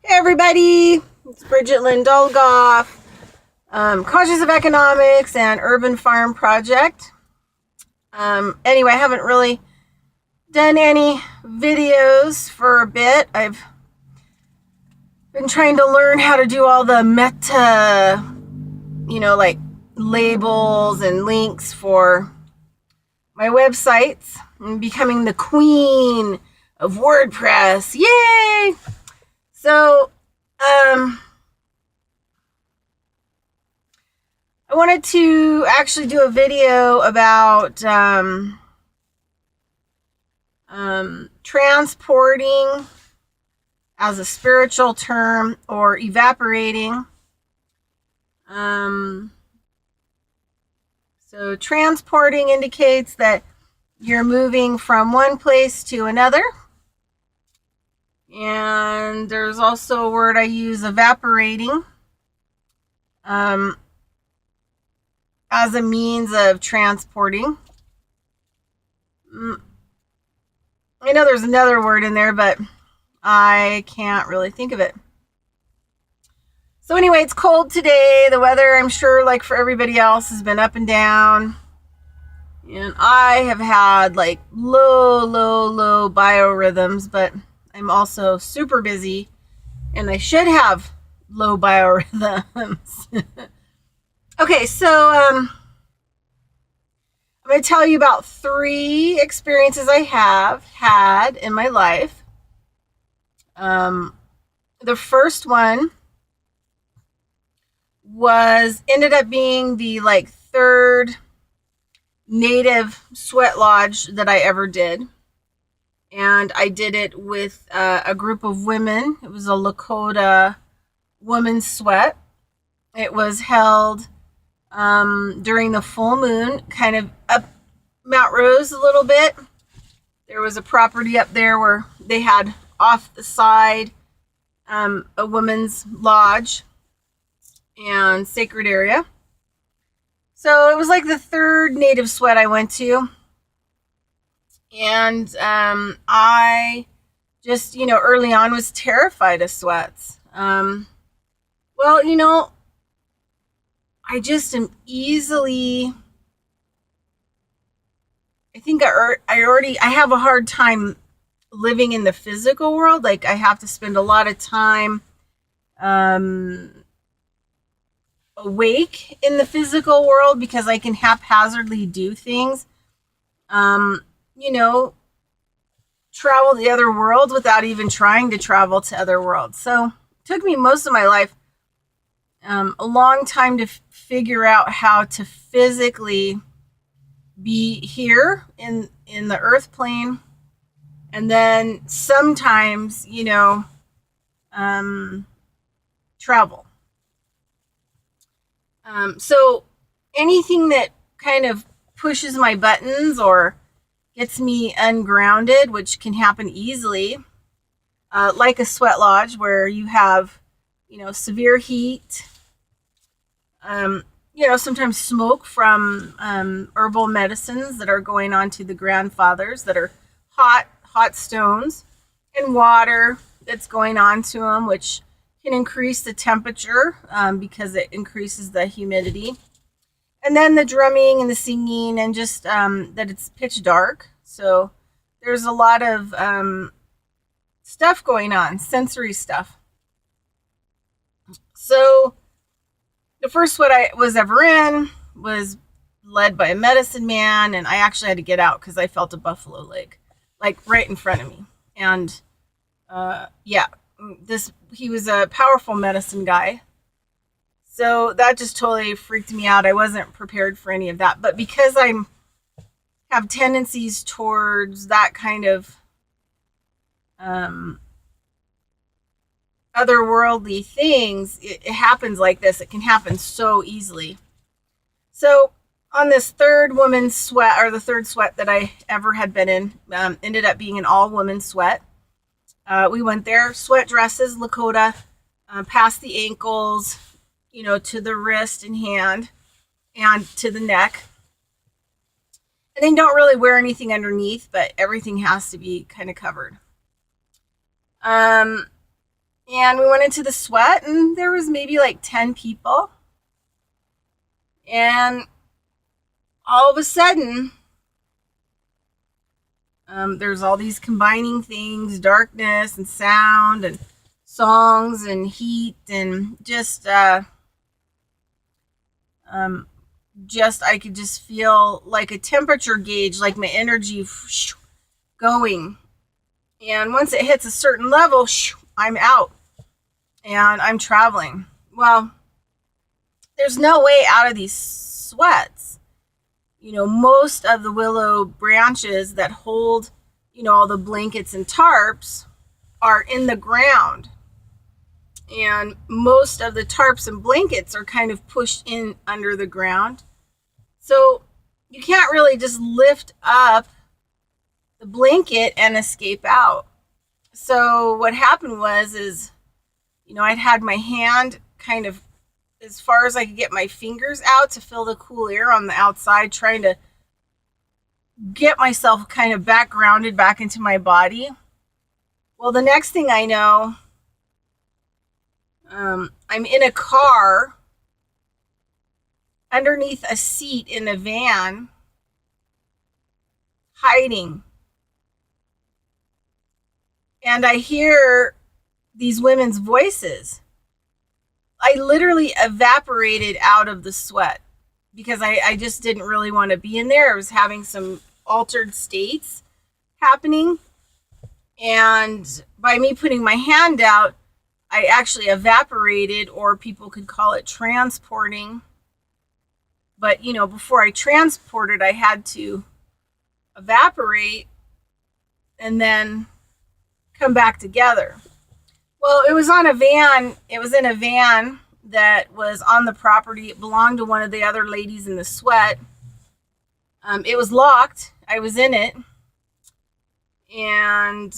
Hey everybody, it's Bridget Lynn Dolgoff, Conscious of Economics and Urban Farm Project. Anyway, I haven't really done any videos for a bit. I've been trying to learn how to do all the meta, like labels and links for my websites. I'm becoming the queen of WordPress. Yay! So, I wanted to actually do a video about transporting as a spiritual term, or evaporating. So transporting indicates that you're moving from one place to another. And there's also a word I use, evaporating, as a means of transporting. I know there's another word in there, but I can't really think of it. So anyway, it's cold today. The weather, I'm sure, like for everybody else, has been up and down. And I have had like low biorhythms, but I'm also super busy, and I should have low biorhythms. Okay, so I'm going to tell you about 3 experiences I have had in my life. The first one ended up being the 3rd native sweat lodge that I ever did. And I did it with a group of women. It was a Lakota women's sweat. It was held during the full moon, kind of up Mount Rose a little bit. There was a property up there where they had off the side a women's lodge and sacred area. So it was like the 3rd native sweat I went to. And I just, early on was terrified of sweats. I just am easily, I think I have a hard time living in the physical world. Like, I have to spend a lot of time awake in the physical world because I can haphazardly do things. Travel the other world without even trying to travel to other worlds. So it took me most of my life a long time to figure out how to physically be here in the earth plane, and then sometimes travel. So anything that kind of pushes my buttons or gets me ungrounded, which can happen easily, like a sweat lodge where you have severe heat, sometimes smoke from herbal medicines that are going on to the grandfathers that are hot stones, and water that's going on to them, which can increase the temperature because it increases the humidity. And then the drumming and the singing, and just that it's pitch dark. So there's a lot of stuff going on, sensory stuff. So the first sweat I was ever in was led by a medicine man, and I actually had to get out because I felt a buffalo leg, like right in front of me. And he was a powerful medicine guy. So that just totally freaked me out. I wasn't prepared for any of that. But because I have tendencies towards that kind of otherworldly things, it happens like this. It can happen so easily. So on this 3rd woman's sweat, or the 3rd sweat that I ever had been in, ended up being an all-woman sweat. We went there, sweat dresses, Lakota, past the ankles, to the wrist and hand, and to the neck. And they don't really wear anything underneath, but everything has to be kind of covered. And we went into the sweat, and there was maybe like 10 people. And all of a sudden, there's all these combining things, darkness and sound and songs and heat, and just I could just feel like a temperature gauge, like my energy going. And once it hits a certain level, I'm out and I'm traveling. Well, there's no way out of these sweats. Most of the willow branches that hold, all the blankets and tarps are in the ground. And most of the tarps and blankets are kind of pushed in under the ground. So you can't really just lift up the blanket and escape out. So what happened is, I'd had my hand kind of as far as I could get my fingers out to feel the cool air on the outside, trying to get myself kind of back grounded back into my body. Well, the next thing I know, I'm in a car underneath a seat in a van, hiding. And I hear these women's voices. I literally evaporated out of the sweat because I just didn't really want to be in there. I was having some altered states happening. And by me putting my hand out, I actually evaporated, or people could call it transporting. But, before I transported, I had to evaporate and then come back together. Well, it was on a van. It was in a van that was on the property. It belonged to one of the other ladies in the sweat. It was locked. I was in it. And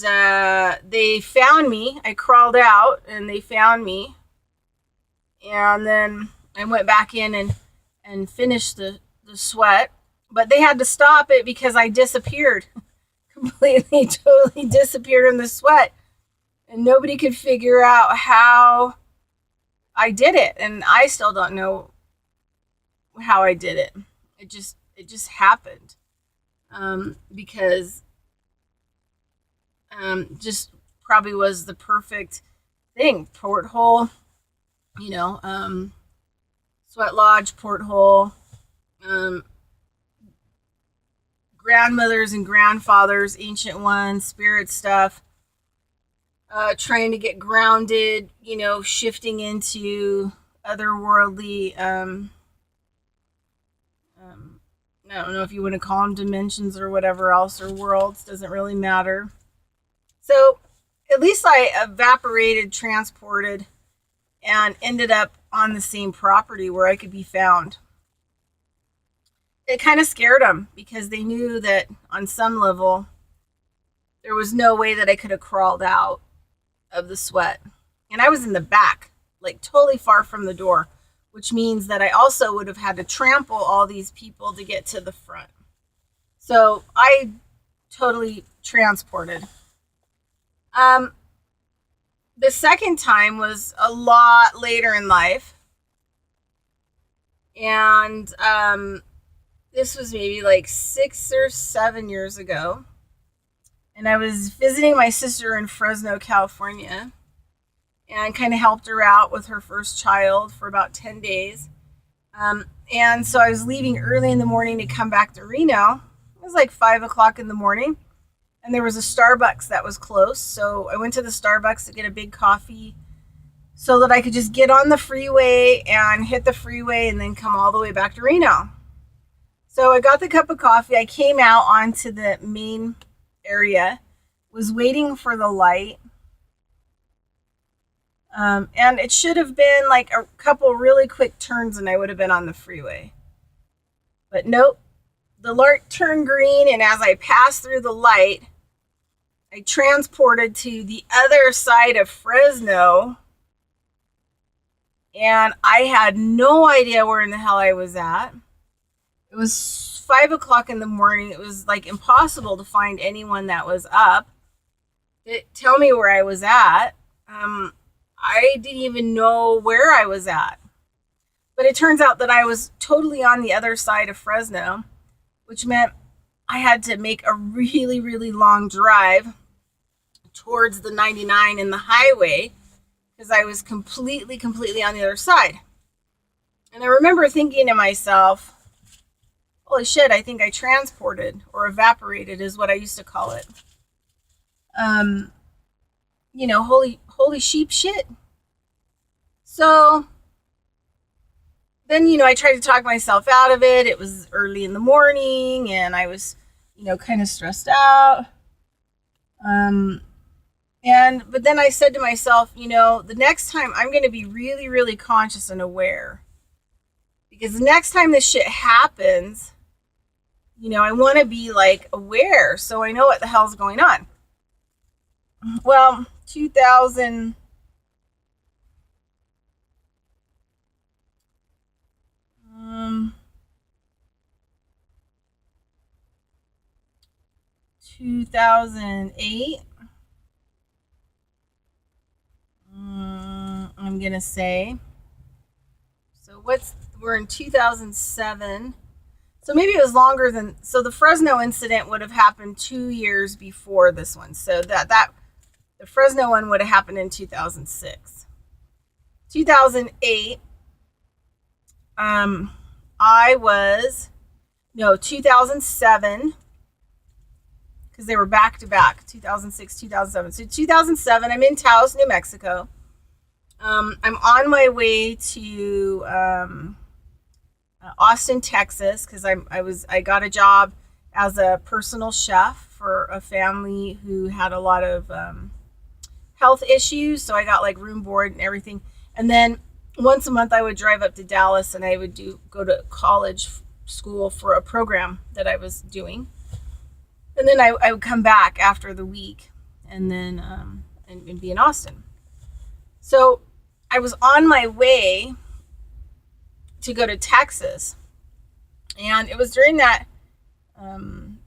they found me. I crawled out and they found me. And then I went back in and finished the sweat. But they had to stop it because I disappeared. Completely, totally disappeared in the sweat. And nobody could figure out how I did it. And I still don't know how I did it. It just happened. Because just probably was the perfect thing. Porthole, sweat lodge, porthole, grandmothers and grandfathers, ancient ones, spirit stuff. Trying to get grounded, shifting into otherworldly, I don't know if you want to call them dimensions or whatever else, or worlds, doesn't really matter. So at least I evaporated, transported, and ended up on the same property where I could be found. It kind of scared them because they knew that on some level there was no way that I could have crawled out of the sweat. And I was in the back, like totally far from the door, which means that I also would have had to trample all these people to get to the front. So I totally transported. The second time was a lot later in life. And this was maybe like 6 or 7 years ago. And I was visiting my sister in Fresno, California, and kind of helped her out with her first child for about 10 days. And so I was leaving early in the morning to come back to Reno. It was like 5 o'clock in the morning. And there was a Starbucks that was close. So I went to the Starbucks to get a big coffee so that I could just get on the freeway and hit the freeway and then come all the way back to Reno. So I got the cup of coffee. I came out onto the main area, was waiting for the light. And it should have been like a couple really quick turns and I would have been on the freeway. But nope, the light turned green, and as I passed through the light, I transported to the other side of Fresno, and I had no idea where in the hell I was at. It was 5 o'clock in the morning. It was like impossible to find anyone that was up to tell me where I was at. didn't even know where I was at. But it turns out that I was totally on the other side of Fresno, which meant I had to make a really, really long drive towards the 99 and the highway because I was completely on the other side. And I remember thinking to myself, holy shit, I think I transported or evaporated is what I used to call it. Holy sheep shit. So then, I tried to talk myself out of it. It was early in the morning and I was, kind of stressed out. But then I said to myself, the next time I'm going to be really, really conscious and aware. Because the next time this shit happens, I want to be like aware so I know what the hell's going on. Well, 2000 2008, I'm gonna say. So we're in 2007. So maybe it was longer than, so the Fresno incident would have happened 2 years before this one. So that the Fresno one would have happened in 2006. 2008, 2007, because they were back to back, 2006, 2007. So 2007, I'm in Taos, New Mexico. I'm on my way to Austin, Texas, because I got a job as a personal chef for a family who had a lot of health issues. So I got like room, board, and everything. And then once a month, I would drive up to Dallas and I would go to college school for a program that I was doing. And then I would come back after the week and then and be in Austin. So I was on my way to go to Texas. And it was during that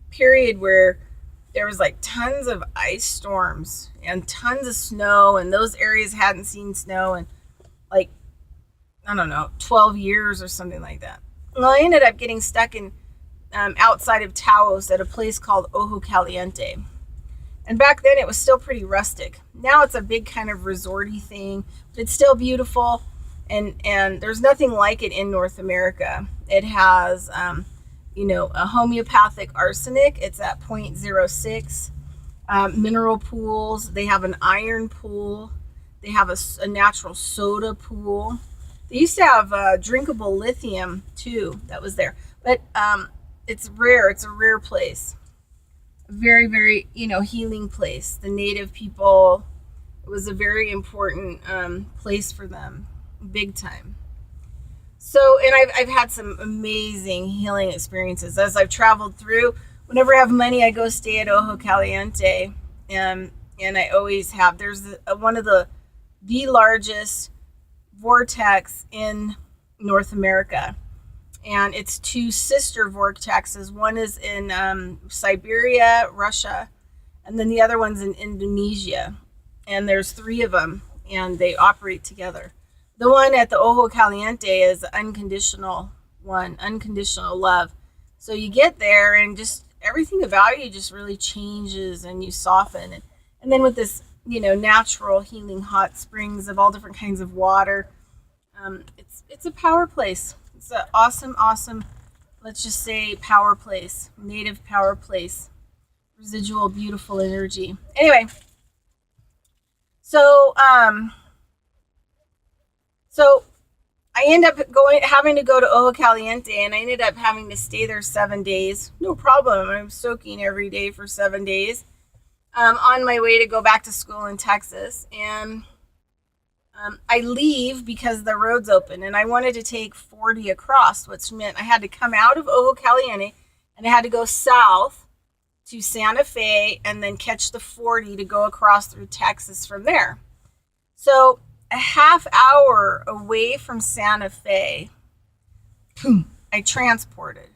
period where there was like tons of ice storms and tons of snow, and those areas hadn't seen snow in like, I don't know, 12 years or something like that. Well, I ended up getting stuck in outside of Taos at a place called Ojo Caliente. And back then it was still pretty rustic. Now it's a big kind of resorty thing, but it's still beautiful. And there's nothing like it in North America. It has, a homeopathic arsenic. It's at 0.06. Mineral pools. They have an iron pool. They have a natural soda pool. They used to have drinkable lithium too. That was there. But it's rare. It's a rare place. A very, very, healing place. The native people, it was a very important place for them. Big time. So, and I've had some amazing healing experiences as I've traveled through. Whenever I have money, I go stay at Ojo Caliente, and I always have. There's one of the largest vortex in North America, and it's two sister vortexes. One is in Siberia, Russia, and then the other one's in Indonesia. And there's 3 of them, and they operate together. The one at the Ojo Caliente is unconditional love. So you get there and just everything about you just really changes and you soften. And then with this, natural healing hot springs of all different kinds of water, it's a power place. It's an awesome, let's just say power place, native power place, residual beautiful energy. Anyway, so I end up having to go to Ojo Caliente, and I ended up having to stay there 7 days. No problem. I'm soaking every day for 7 days. On my way to go back to school in Texas. And I leave because the road's open, and I wanted to take 40 across, which meant I had to come out of Ojo Caliente, and I had to go south to Santa Fe and then catch the 40 to go across through Texas from there. So a half hour away from Santa Fe, I transported.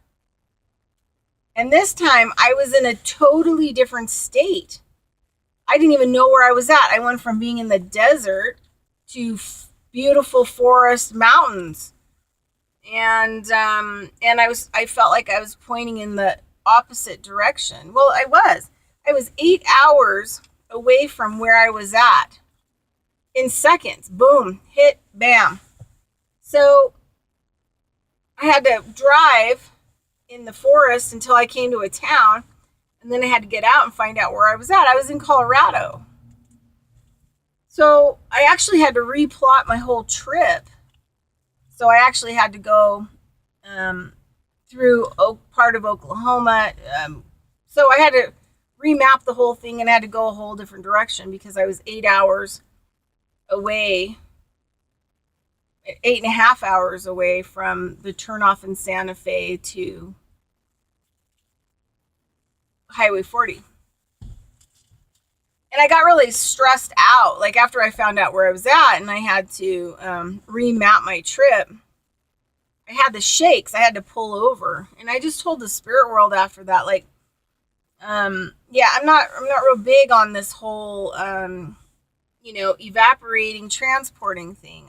And this time I was in a totally different state. I didn't even know where I was at. I went from being in the desert to beautiful forest mountains. And I felt like I was pointing in the opposite direction. Well, I was 8 hours away from where I was at in seconds. Boom, hit, bam. So I had to drive in the forest until I came to a town, and then I had to get out and find out where I was at. I was in Colorado. So I actually had to replot my whole trip. So I actually had to go through part of Oklahoma. So I had to remap the whole thing, and I had to go a whole different direction because I was 8 hours away, 8.5 hours away from the turnoff in Santa Fe to Highway 40. And I got really stressed out, like after I found out where I was at and I had to remap my trip. I had the shakes. I had to pull over. And I just told the spirit world after that, like, yeah, I'm not real big on this whole, evaporating, transporting thing.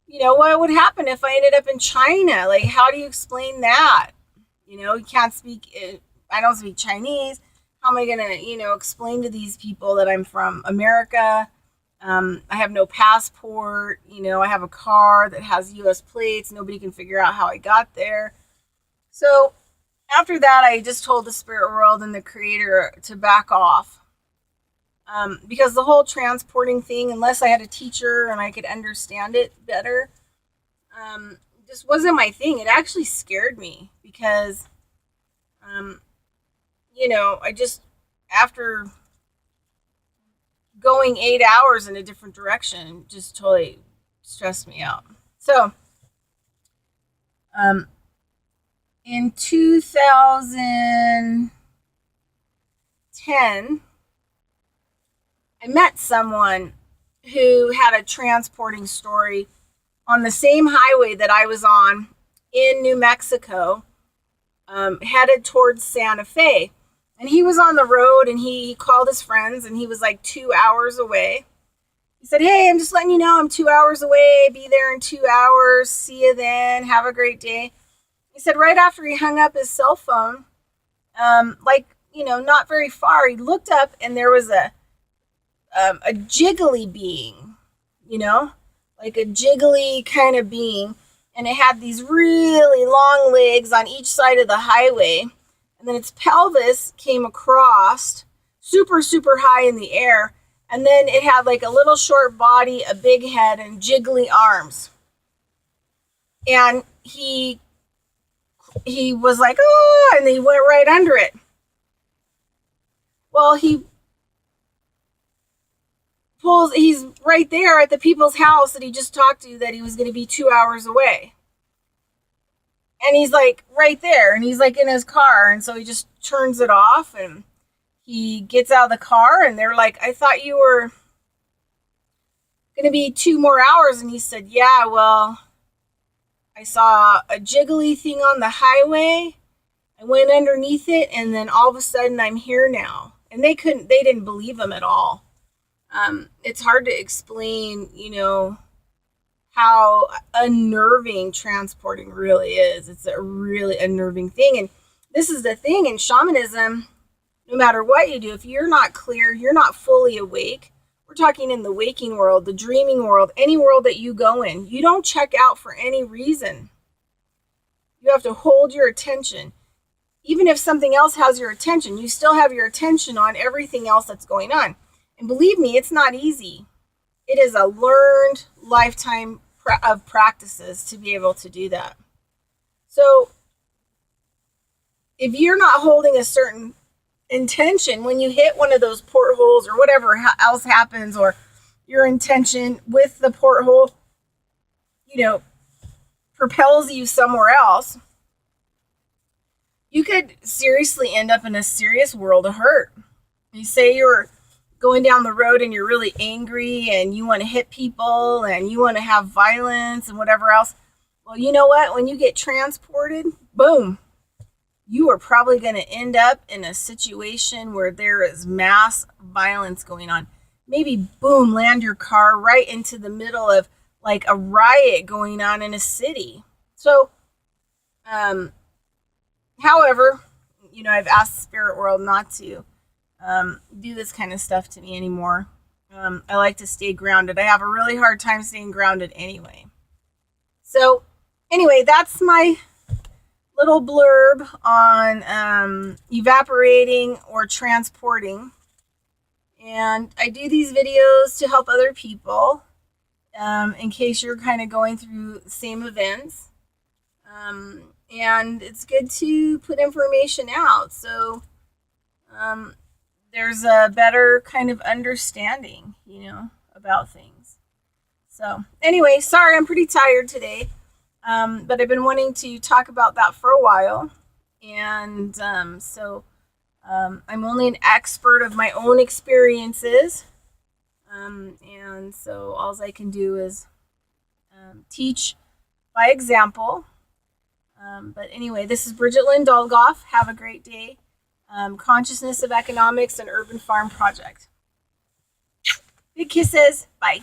What would happen if I ended up in China? Like, how do you explain that? You can't speak, I don't speak Chinese. How am I going to, explain to these people that I'm from America? I have no passport. I have a car that has U.S. plates. Nobody can figure out how I got there. So after that, I just told the spirit world and the creator to back off. Because the whole transporting thing, unless I had a teacher and I could understand it better, just wasn't my thing. It actually scared me because, I just, after going 8 hours in a different direction, just totally stressed me out. So, in 2010, I met someone who had a transporting story on the same highway that I was on in New Mexico, headed towards Santa Fe. And he was on the road and he called his friends and he was like 2 hours away. He said, "Hey, I'm just letting you know I'm 2 hours away. Be there in 2 hours. See you then. Have a great day." He said right after he hung up his cell phone, not very far, he looked up and there was a jiggly being, like a jiggly kind of being. And it had these really long legs on each side of the highway. And then its pelvis came across super, super high in the air. And then it had like a little short body, a big head, and jiggly arms. And he was like, "Oh," and he went right under it. Well, he's right there at the people's house that he just talked to that he was going to be 2 hours away. And he's like right there and he's like in his car. And so he just turns it off and he gets out of the car and they're like, "I thought you were going to be 2 more hours. And he said, "Yeah, well, I saw a jiggly thing on the highway. I went underneath it. And then all of a sudden I'm here now." And they didn't believe him at all. It's hard to explain, how unnerving transporting really is. It's a really unnerving thing. And this is the thing in shamanism, no matter what you do, if you're not clear, you're not fully awake. We're talking in the waking world, the dreaming world, any world that you go in. You don't check out for any reason. You have to hold your attention. Even if something else has your attention, you still have your attention on everything else that's going on. And believe me, it's not easy. It is a learned lifetime of practices to be able to do that. So if you're not holding a certain intention when you hit one of those portholes or whatever else happens, or your intention with the porthole, propels you somewhere else, you could seriously end up in a serious world of hurt. You say you're going down the road and you're really angry and you want to hit people and you want to have violence and whatever else. Well, you know what? When you get transported, boom, you are probably going to end up in a situation where there is mass violence going on. maybe boom, land your car right into the middle of like a riot going on in a city. So, however, I've asked the spirit world not to do this kind of stuff to me anymore. I like to stay grounded. I have a really hard time staying grounded anyway. So, anyway, that's my little blurb on evaporating or transporting. And I do these videos to help other people in case you're kind of going through the same events. And it's good to put information out so there's a better kind of understanding, about things. So anyway, sorry, I'm pretty tired today, but I've been wanting to talk about that for a while. And so I'm only an expert of my own experiences. And so all I can do is teach by example. But anyway, this is Bridget Lynn Dolgoff. Have a great day. Consciousness of Economics and Urban Farm Project. Big kisses. Bye.